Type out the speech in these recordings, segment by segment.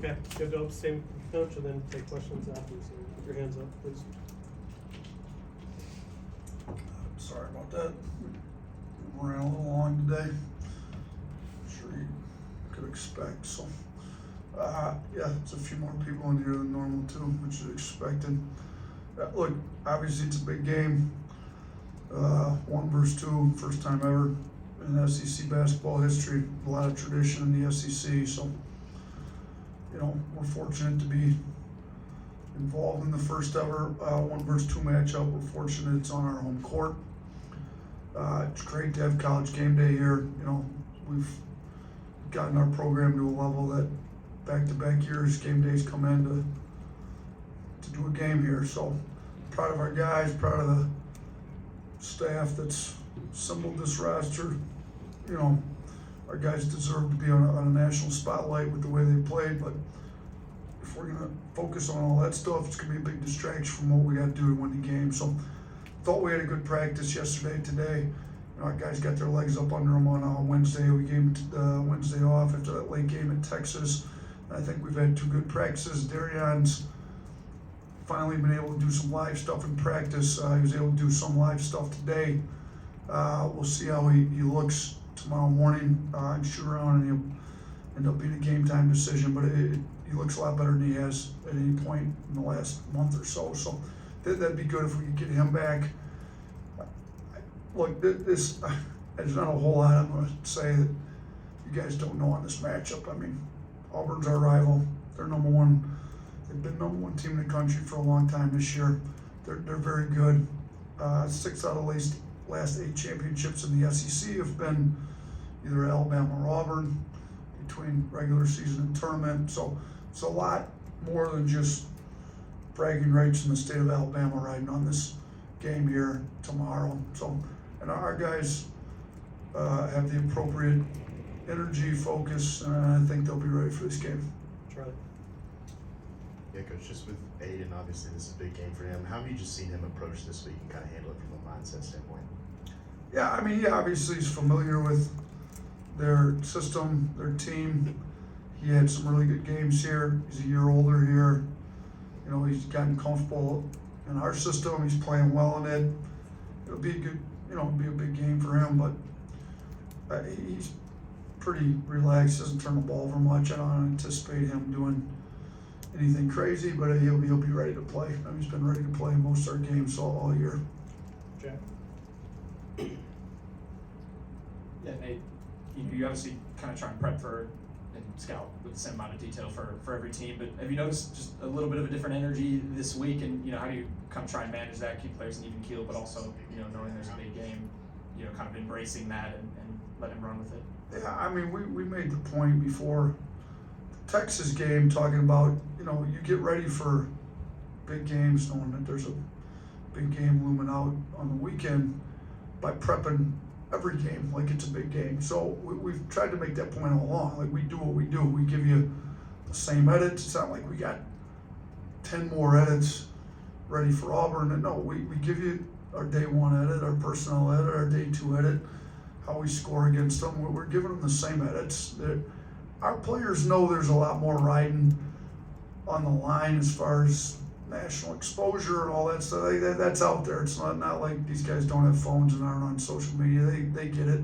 Okay, good to same coach and then take questions after, so put your hands up, please. Sorry about that. We ran a little long today. I'm sure you could expect. So, yeah, it's a few more people in here than normal too, which is expected. Look, obviously it's a big game. 1 versus 2, first time ever in SEC basketball history. A lot of tradition in the SEC. So, you know, we're fortunate to be involved in the first ever 1 versus 2 matchup. We're fortunate it's on our home court. It's great to have college game day here. You know, we've gotten our program to a level that back-to-back years game days come in to do a game here. So proud of our guys, proud of the staff that's assembled this roster. You know, our guys deserve to be on a national spotlight with the way they played, but if we're gonna focus on all that stuff, it's gonna be a big distraction from what we gotta do to win the game. So thought we had a good practice yesterday, today. You know, our guys got their legs up under them on Wednesday. We gave them Wednesday off after that late game in Texas. I think we've had 2 good practices. Darion's finally been able to do some live stuff in practice. He was able to do some live stuff today. We'll see how he looks tomorrow morning and shoot around, and he'll end up being a game time decision, but he looks a lot better than he has at any point in the last month or so. So that'd be good if we could get him back. Look, there's not a whole lot I'm going to say that you guys don't know on this matchup. I mean, Auburn's our rival. They're number 1. They've been number 1 team in the country for a long time this year. They're very good. 6 out of the last 8 championships in the SEC have been either Alabama or Auburn between regular season and tournament. So it's a lot more than just bragging rights in the state of Alabama riding on this game here tomorrow. So, and our guys have the appropriate energy, focus, and I think they'll be ready for this game. Charlie. Yeah, Coach, just with Aiden, obviously this is a big game for him. How have you just seen him approach this week and kind of handle it from a mindset standpoint? Yeah, I mean, obviously he's familiar with their system, their team. He had some really good games here. He's a year older here. You know, he's gotten comfortable in our system. He's playing well in it. It'll be a good, you know, it'll be a big game for him, but he's pretty relaxed, doesn't turn the ball over much. I don't anticipate him doing anything crazy, but he'll be ready to play. I mean, he's been ready to play most of our games all year. Jack. Yeah, Nate, you obviously kind of try and prep for and scout with the same amount of detail for every team, but have you noticed just a little bit of a different energy this week? And, you know, how do you kind of try and manage that, keep players in even keel, but also, you know, knowing there's a big game, you know, kind of embracing that and let him run with it? Yeah, I mean, we made the point before the Texas game talking about, you know, you get ready for big games knowing that there's a big game looming out on the weekend by prepping every game like it's a big game. So we've tried to make that point all along. Like, we do what we do. We give you the same edits. It's not like we got 10 more edits ready for Auburn. And no, we give you our day 1 edit, our personnel edit, our day 2 edit, how we score against them. We're giving them the same edits. Our players know there's a lot more riding on the line as far as national exposure and all that stuff. That's out there. It's not like these guys don't have phones and aren't on social media. They get it.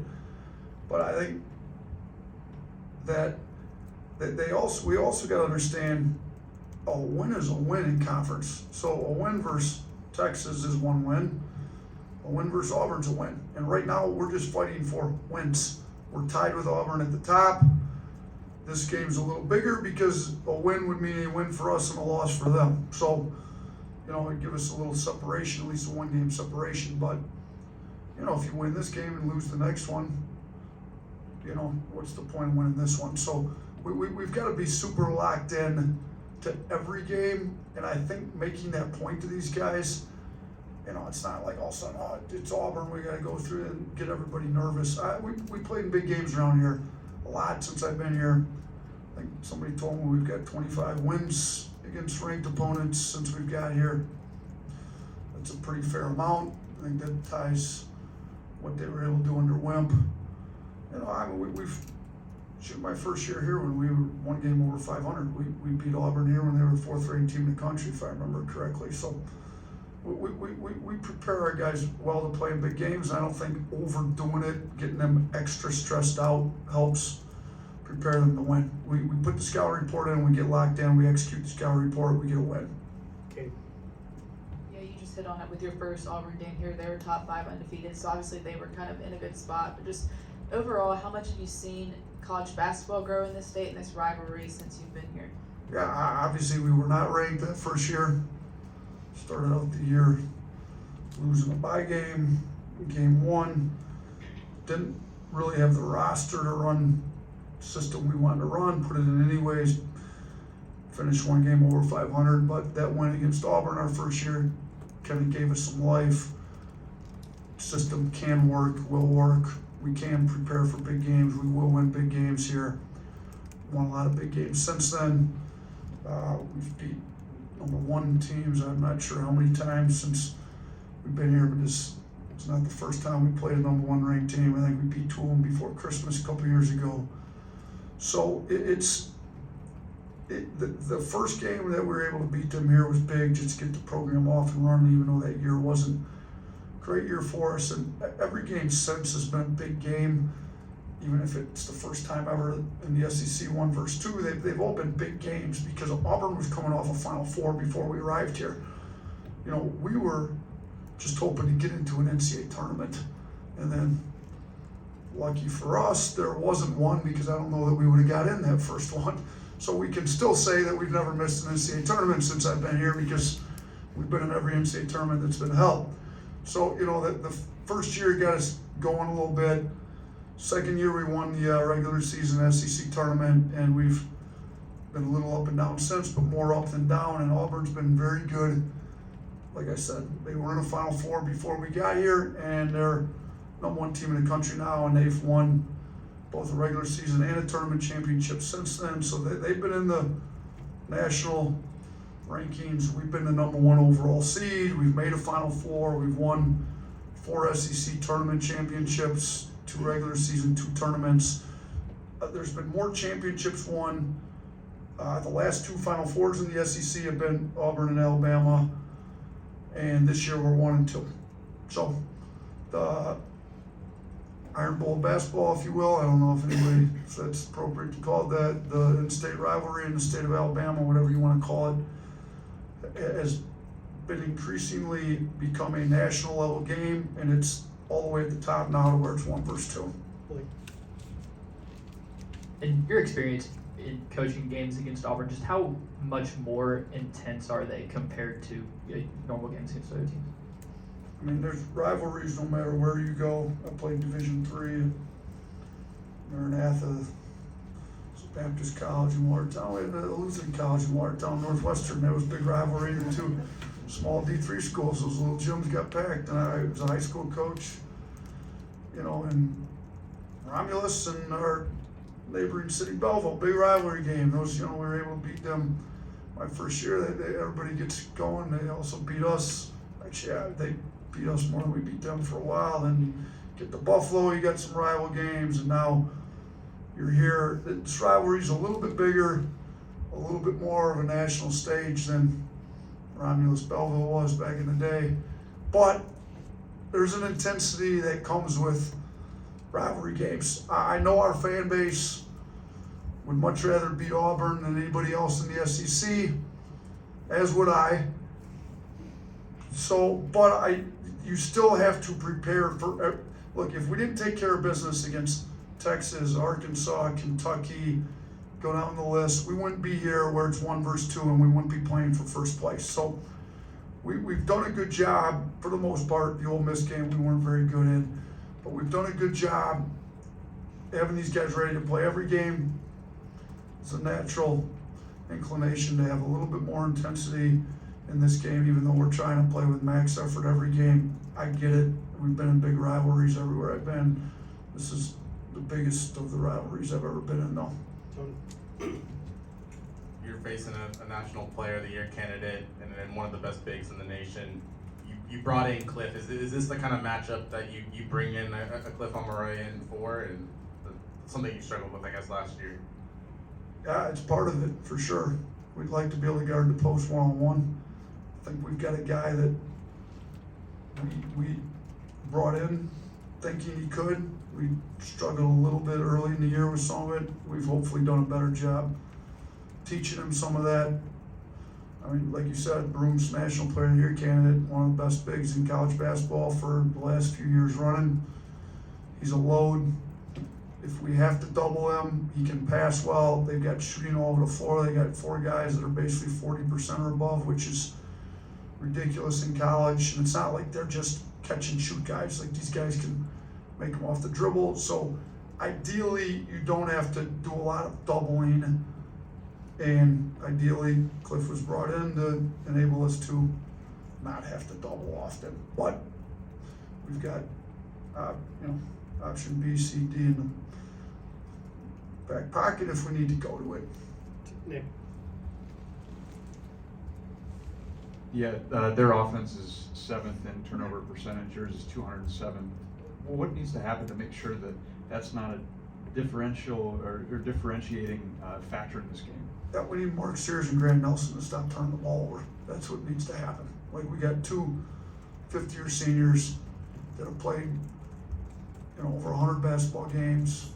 But I think that we also got to understand a win is a win in conference. So a win versus Texas is 1 win. A win versus Auburn's a win. And right now we're just fighting for wins. We're tied with Auburn at the top. This game's a little bigger because a win would mean a win for us and a loss for them. So, you know, it'd give us a little separation, at least a 1-game separation. But, you know, if you win this game and lose the next one, you know, what's the point of winning this one? So we've got to be super locked in to every game. And I think making that point to these guys, you know, it's not like all of a sudden, oh, it's Auburn, we got to go through and get everybody nervous. We played in big games around here a lot since I've been here. I think somebody told me we've got 25 wins against ranked opponents since we've got here. That's a pretty fair amount. I think that ties what they were able to do under Wimp. You know, I mean, we've shoot, my first year here when we were one game over 500, we beat Auburn here when they were the 4th ranked team in the country, if I remember correctly. So we prepare our guys well to play in big games. I don't think overdoing it, getting them extra stressed out helps prepare them to win. We put the scout report in, we get locked in, we execute the scout report, we get a win. Okay. Yeah, you just hit on it with your first Auburn game here. They were top 5 undefeated, so obviously they were kind of in a good spot. But just overall, how much have you seen college basketball grow in this state and this rivalry since you've been here? Yeah, obviously we were not ranked that first year. Started out the year losing a bye game, game 1. Didn't really have the roster to run the system we wanted to run, put it in anyways. Finished one game over 500, but that win against Auburn our first year kind of gave us some life. System can work, will work. We can prepare for big games. We will win big games here. Won a lot of big games since then. We've beat No.1 teams. I'm not sure how many times since we've been here, but it's not the first time we played a No.1 ranked team. I think we beat 2 of them before Christmas a couple years ago. So the first game that we were able to beat them here was big, just to get the program off and running, even though that year wasn't a great year for us. And every game since has been a big game, even if it's the first time ever in the SEC 1 versus 2. They've all been big games because Auburn was coming off a Final Four before we arrived here. You know, we were just hoping to get into an NCAA tournament, and then lucky for us, there wasn't one, because I don't know that we would have got in that first one. So we can still say that we've never missed an NCAA tournament since I've been here, because we've been in every NCAA tournament that's been held. So, you know, the first year got us going a little bit. Second year we won the regular season SEC tournament, and we've been a little up and down since, but more up than down, and Auburn's been very good. Like I said, they were in a Final Four before we got here, and they're #1 team in the country now, and they've won both a regular season and a tournament championship since then. So they've been in the national rankings. We've been the #1 overall seed. We've made a Final Four. We've won 4 SEC tournament championships, 2 regular season, 2 tournaments. There's been more championships won. The last 2 Final Fours in the SEC have been Auburn and Alabama, and this year we're 1 and 2. So the Iron Bowl basketball, if you will, I don't know if that's appropriate to call it that, the in-state rivalry in the state of Alabama, whatever you want to call it, has been increasingly become a national level game, and it's all the way at the top now to where it's 1 versus 2. Like, In your experience in coaching games against Auburn, just how much more intense are they compared to normal games against other teams? I mean, there's rivalries no matter where you go. I played Division III at Maranatha, Baptist College in Watertown. We had a Lutheran College in Watertown, Northwestern. That was a big rivalry. The 2 small D3 schools, those little gyms got packed, and I was a high school coach, you know, in Romulus and our neighboring city, Belleville. Big rivalry game. Those, you know, we were able to beat them my first year. Everybody gets going. They also beat us. Actually, yeah, they beat us more than we beat them for a while. Then you get to Buffalo, you got some rival games, and now you're here. This rivalry's a little bit bigger, a little bit more of a national stage than Romulus Belleville was back in the day. But there's an intensity that comes with rivalry games. I know our fan base would much rather beat Auburn than anybody else in the SEC, as would I. So, but you still have to prepare for, look, if we didn't take care of business against Texas, Arkansas, Kentucky, go down the list, we wouldn't be here where it's 1 versus 2, and we wouldn't be playing for first place. So we've done a good job for the most part. The Ole Miss game we weren't very good in, but we've done a good job having these guys ready to play every game. It's a natural inclination to have a little bit more intensity in this game, even though we're trying to play with max effort every game. I get it. We've been in big rivalries everywhere I've been. This is the biggest of the rivalries I've ever been in, though. Tony. You're facing a National Player of the Year candidate and then one of the best bigs in the nation. You brought in Cliff. Is this the kind of matchup that you bring in a Cliff Omoruyi in for, and the something you struggled with, I guess, last year? Yeah, it's part of it, for sure. We'd like to be able to guard the post one-on-one. I think we've got a guy that we brought in thinking he could. We struggled a little bit early in the year with some of it. We've hopefully done a better job teaching him some of that. I mean, like you said, Broom's National Player of the Year candidate, one of the best bigs in college basketball for the last few years running. He's a load. If we have to double him, he can pass well. They've got shooting all over the floor. They got 4 guys that are basically 40% or above, which is ridiculous in college. And it's not like they're just catch and shoot guys. Like, these guys can make them off the dribble. So ideally, you don't have to do a lot of doubling. And ideally, Cliff was brought in to enable us to not have to double often. But we've got, option B, C, D in the back pocket if we need to go to it. Nick. Yeah, their offense is 7th in turnover percentage. Yours is 207. Well, what needs to happen to make sure that that's not a differential or differentiating factor in this game? Yeah, we need Mark Sears and Grant Nelson to stop turning the ball over. That's what needs to happen. Like, we got 2 fifth-year seniors that have played, over 100 basketball games,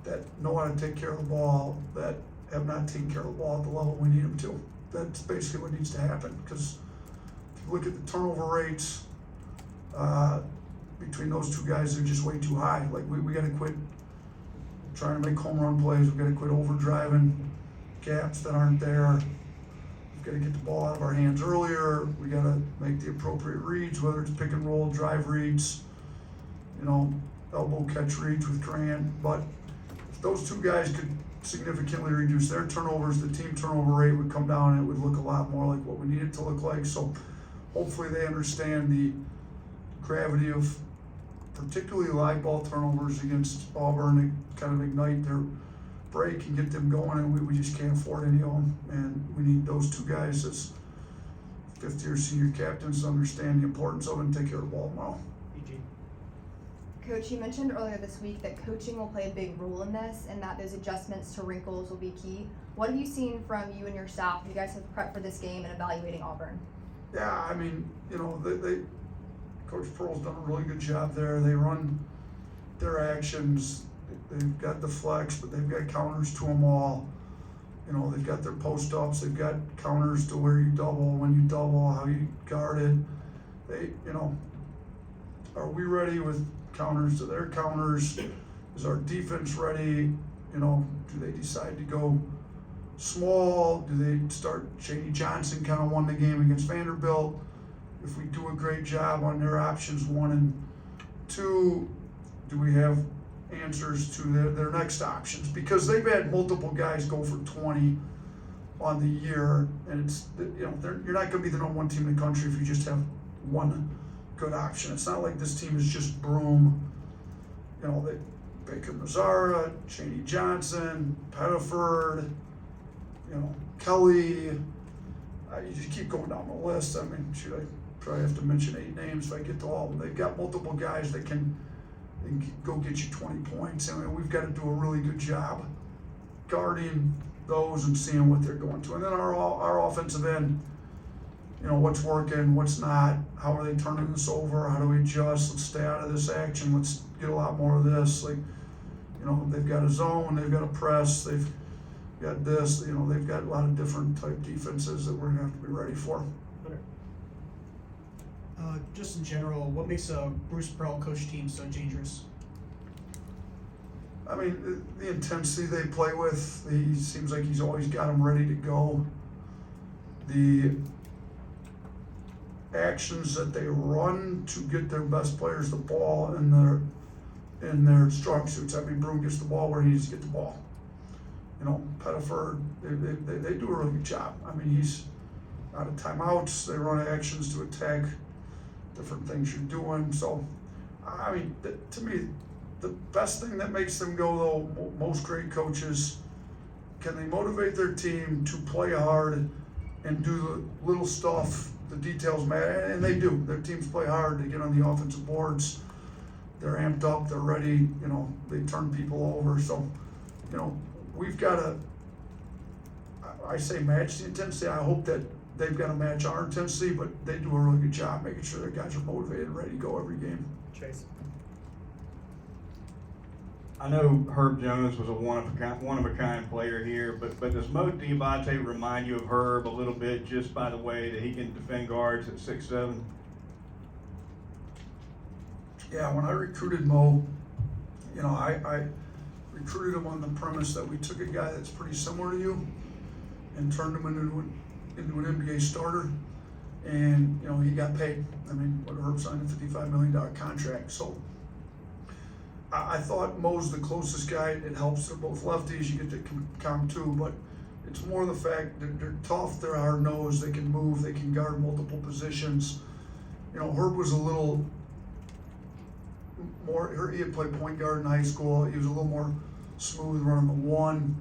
that know how to take care of the ball, that have not taken care of the ball at the level we need them to. That's basically what needs to happen, because if you look at the turnover rates between those 2 guys, they're just way too high. Like, we got to quit trying to make home run plays. We got to quit overdriving gaps that aren't there. We've got to get the ball out of our hands earlier. We got to make the appropriate reads, whether it's pick and roll, drive reads, elbow catch reads with Grant. But if those 2 guys could significantly reduce their turnovers, the team turnover rate would come down and it would look a lot more like what we need it to look like. So hopefully they understand the gravity of particularly live ball turnovers against Auburn and kind of ignite their break and get them going, and we just can't afford any of them. And we need those 2 guys as 5th-year senior captains to understand the importance of it and take care of the ball well. Coach, you mentioned earlier this week that coaching will play a big role in this and that those adjustments to wrinkles will be key. What have you seen from you and your staff? You guys have prepped for this game and evaluating Auburn. Yeah, I mean, Coach Pearl's done a really good job there. They run their actions. They've got the flex, but they've got counters to them all. They've got their post-ups. They've got counters to where you double, when you double, how you guard it. Are we ready with counters to their counters? Is our defense ready? Do they decide to go small? Do they start? Shady Johnson kind of won the game against Vanderbilt. If we do a great job on their options 1 and 2, do we have answers to their next options? Because they've had multiple guys go for 20 on the year, and it's you're not going to be the #1 team in the country if you just have 1 good option. It's not like this team is just Broom. Baker Mazzara, Shady Johnson, Pettiford, Kelly. You just keep going down the list. I mean, should I probably have to mention 8 names if I get to all of them? They've got multiple guys that can go get you 20 points. I mean, we've got to do a really good job guarding those and seeing what they're going to. And then our offensive end, what's working, what's not, how are they turning this over, how do we adjust, let's stay out of this action, let's get a lot more of this. Like, they've got a zone, they've got a press, they've got this, they've got a lot of different type defenses that we're gonna have to be ready for. Just in general, what makes a Bruce Pearl coach team so dangerous? I mean, the intensity they play with, he seems like he's always got them ready to go. The actions that they run to get their best players the ball in their strong suits. I mean, Broom gets the ball where he needs to get the ball. Pettiford, they do a really good job. I mean, he's out of timeouts. They run actions to attack different things you're doing. So, I mean, to me, the best thing that makes them go, though, most great coaches, can they motivate their team to play hard and do the little stuff, the details matter, and they do. Their teams play hard, they get on the offensive boards, they're amped up, they're ready, you know, they turn people over. So, you know, we've got to, I say match the intensity. I hope that they've got to match our intensity, but they do a really good job making sure their guys are motivated and ready to go every game. Chase. I know Herb Jones was a one of a kind player here, but does Mo Diabate remind you of Herb a little bit just by the way that he can defend guards at 6'7"? Yeah, when I recruited Mo, you know, I recruited him on the premise that we took a guy that's pretty similar to you and turned him into an NBA starter, and you know, he got paid. I mean, what Herb signed a $55 million contract, so I thought Mo's the closest guy. It helps. They're both lefties. You get to count too, but it's more the fact that they're tough. They're hard-nosed. They can move. They can guard multiple positions. You know, Herb was a little more. He had played point guard in high school. He was a little more smooth running the one.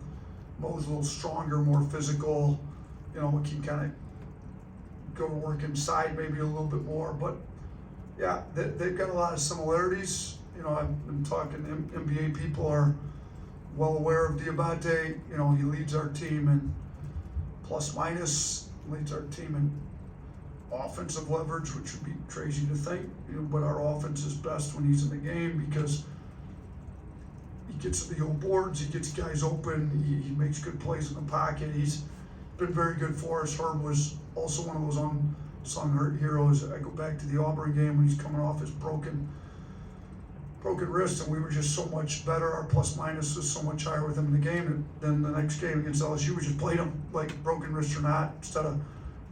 Mo's a little stronger, more physical. You know, can kind of go to work inside maybe a little bit more. But yeah, they've got a lot of similarities. You know, I've been talking to NBA people are well aware of Diabate. You know, he leads our team in plus minus, leads our team in offensive leverage, which would be crazy to think. You know, but our offense is best when he's in the game because he gets the old boards, he gets guys open, he makes good plays in the pocket. He's been very good for us. Herb was also one of those unsung heroes. I go back to the Auburn game when he's coming off his broken wrist, and we were just so much better. Our plus minus was so much higher with him in the game than the next game against LSU. We just played him like broken wrist or not, instead of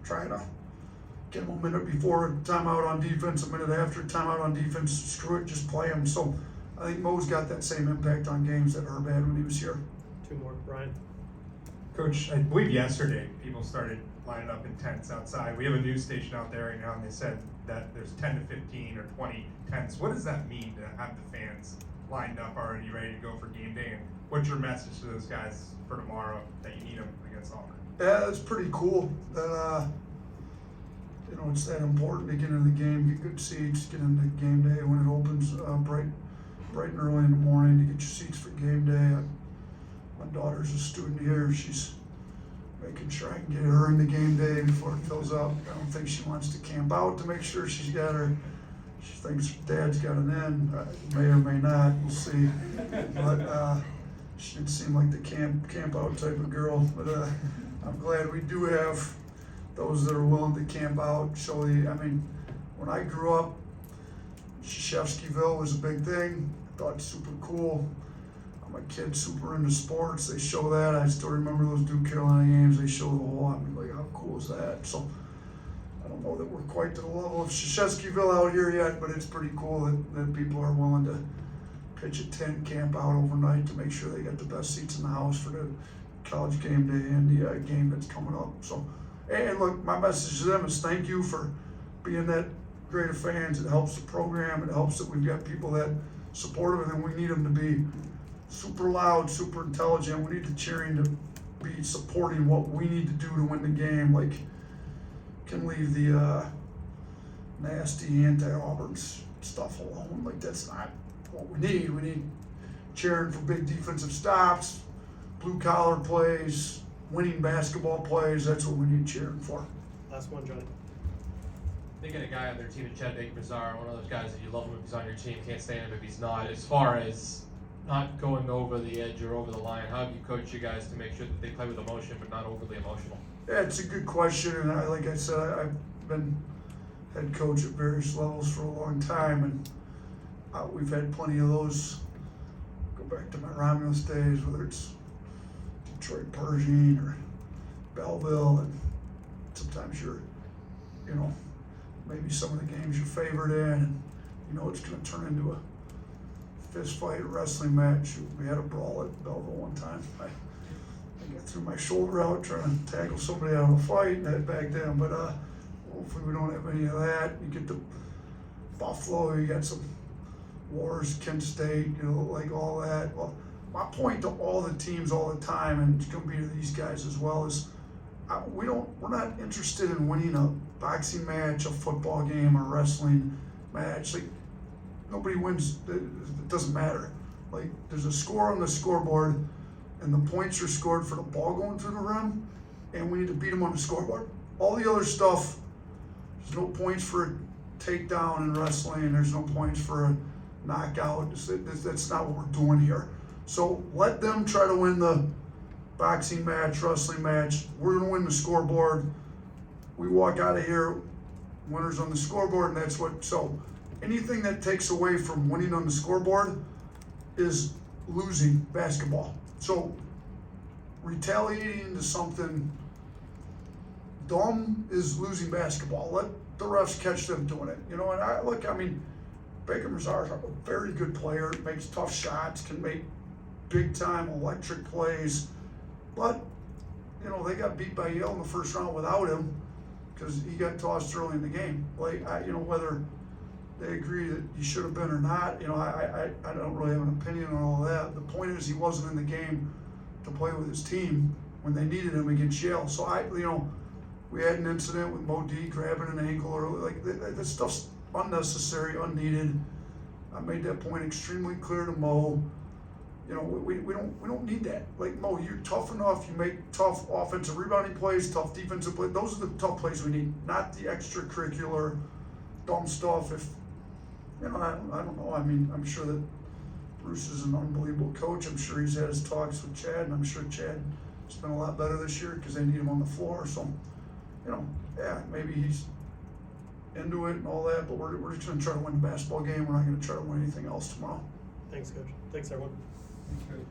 trying to get him a minute before timeout on defense, a minute after timeout on defense. Screw it, just play him. So I think Mo's got that same impact on games that Herb had when he was here. Two more. Brian. Coach, I believe yesterday people started lining up in tents outside. We have a news station out there right now, and they said that there's 10 to 15 or 20 tents. What does that mean to have the fans lined up already ready to go for game day? And what's your message to those guys for tomorrow that you need them against Auburn? Yeah, it's pretty cool that you know, it's that important to get into the game, get good seats, get into game day when it opens bright and early in the morning to get your seats for game day. My daughter's a student here. She's making sure I can get her into game day before it fills up. I don't think she wants to camp out to make sure she's got her. She thinks dad's got an in. May or may not. We'll see. But she didn't seem like the camp out type of girl. But I'm glad we do have those that are willing to camp out. I mean, when I grew up, Krzyzewskiville was a big thing. I thought it's super cool. I'm a kid super into sports. They show that. I still remember those Duke Carolina games. They show the whole. I mean, like, how cool is that? So I don't know that we're quite to the level of Krzyzewskiville out here yet, but it's pretty cool that people are willing to pitch a tent, camp out overnight to make sure they got the best seats in the house for the college game day and the game that's coming up. So, and look, my message to them is thank you for being that great of fans. It helps the program. It helps that we've got people that support them, and we need them to be super loud, super intelligent. We need the cheering to be supporting what we need to do to win the game. Like, can leave the nasty anti-Auburn stuff alone. Like, that's not what we need. We need cheering for big defensive stops, blue collar plays, winning basketball plays. That's what we need cheering for. Last one, Johnny. They get a guy on their team, Chad Baker-Mazar, one of those guys that you love him if he's on your team, can't stand him if he's not. As far as not going over the edge or over the line, how do you coach you guys to make sure that they play with emotion but not overly emotional? Yeah, it's a good question, and like I said, I've been head coach at various levels for a long time, and we've had plenty of those. Go back to my Romulus days, whether it's Detroit Pershing or Belleville, and sometimes you're, you know, maybe some of the games you're favored in, and you know it's going to turn into a fist fight, wrestling match. We had a brawl at Belleville one time. I threw my shoulder out trying to tackle somebody out of a fight back then, but hopefully we don't have any of that. You get to Buffalo, you got some wars, Kent State, you know, like all that. Well, my point to all the teams all the time, and it's going to be to these guys as well, is we're not interested in winning a boxing match, a football game, a wrestling match. Like, nobody wins. It doesn't matter. Like, there's a score on the scoreboard, and the points are scored for the ball going through the rim, and we need to beat them on the scoreboard. All the other stuff, there's no points for a takedown in wrestling. There's no points for a knockout. That's not what we're doing here. So let them try to win the boxing match, wrestling match. We're gonna win the scoreboard. We walk out of here, winners on the scoreboard, and that's what. So anything that takes away from winning on the scoreboard is losing basketball. So retaliating to something dumb is losing basketball. Let the refs catch them doing it. And I mean, Baker Mazar is a very good player, makes tough shots, can make big time electric plays, but they got beat by Yale in the first round without him because he got tossed early in the game. Like, whether they agree that he should have been or not, I don't really have an opinion on all that. The point is he wasn't in the game to play with his team when they needed him against Yale. So we had an incident with Mo D grabbing an ankle, or like that stuff's unnecessary, unneeded. I made that point extremely clear to Mo. We don't need that. Like, Mo, you're tough enough. You make tough offensive rebounding plays, tough defensive plays. Those are the tough plays we need, not the extracurricular dumb stuff. If I don't know. I mean, I'm sure that Bruce is an unbelievable coach. I'm sure he's had his talks with Chad, and I'm sure Chad has been a lot better this year because they need him on the floor. So, yeah, maybe he's into it and all that, but we're just going to try to win the basketball game. We're not going to try to win anything else tomorrow. Thanks, Coach. Thanks, everyone. Thanks, Coach.